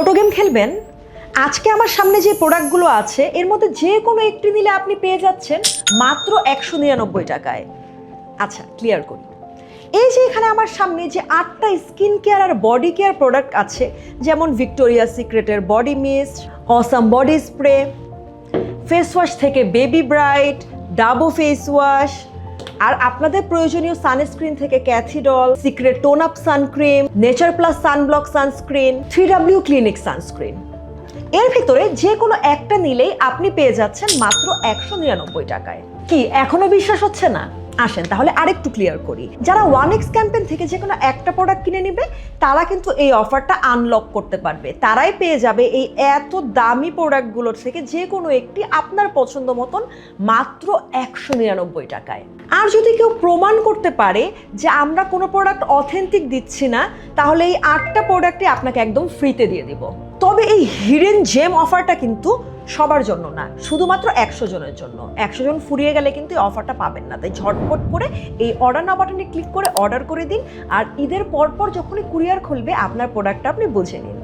ছোট গেম খেলবেন? আজকে আমার সামনে যে প্রোডাক্টগুলো আছে এর মধ্যে যে কোনো একটি নিলে আপনি পেয়ে যাচ্ছেন মাত্র 199 টাকায়। আচ্ছা, ক্লিয়ার করি। এই যে এখানে আমার সামনে যে 8টা স্কিন কেয়ার আর বডি কেয়ার প্রোডাক্ট আছে, যেমন ভিক্টোরিয়া সিক্রেটের body mist, awesome body spray, face wash থেকে বেবি ব্রাইট, ডাবো ফেস ওয়াশ, আর আপনাদের প্রয়োজনীয় সানস্ক্রিন থেকে ক্যাথিডল, secret tone up suncream, nature plus sunblock sunscreen, 3W clinic sunscreen. এর ভিতরে যে কোনো একটা নিলেই আপনি পেয়ে যাচ্ছেন মাত্র 199 টাকায়। কি এখনো বিশ্বাস হচ্ছে না? আসেন তাহলে আরেকটু ক্লিয়ার করি। যারা 1x ক্যাম্পেইন থেকে যে কোনো একটা প্রোডাক্ট কিনে নেবে তারা কিন্তু এই অফারটা আনলক করতে পারবে। তারাই পেয়ে যাবে এই এত দামি প্রোডাক্টগুলোর থেকে যে কোনো একটি আপনার পছন্দ মতন মাত্র 199 টাকায়। আর যদি কেউ প্রমাণ করতে পারে যে আমরা কোনো প্রোডাক্ট অথেন্টিক দিচ্ছি না, তাহলে এই 8টা প্রোডাক্টই আপনাকে একদম ফ্রিতে দিয়ে দিব। তবে এই হিডেন জেম অফারটা কিন্তু সবার জন্য না, শুধুমাত্র 100 জনের জন্য। 100 জন ফুরিয়ে গেলে কিন্তু এই অফারটা পাবেন না। তাই ঝটপট করে এই অর্ডার নাও বাটনে ক্লিক করে অর্ডার করে দিন, আর ঈদের পরপর যখনই কুরিয়ার খুলবে আপনার প্রোডাক্টটা আপনি বুঝে নিন।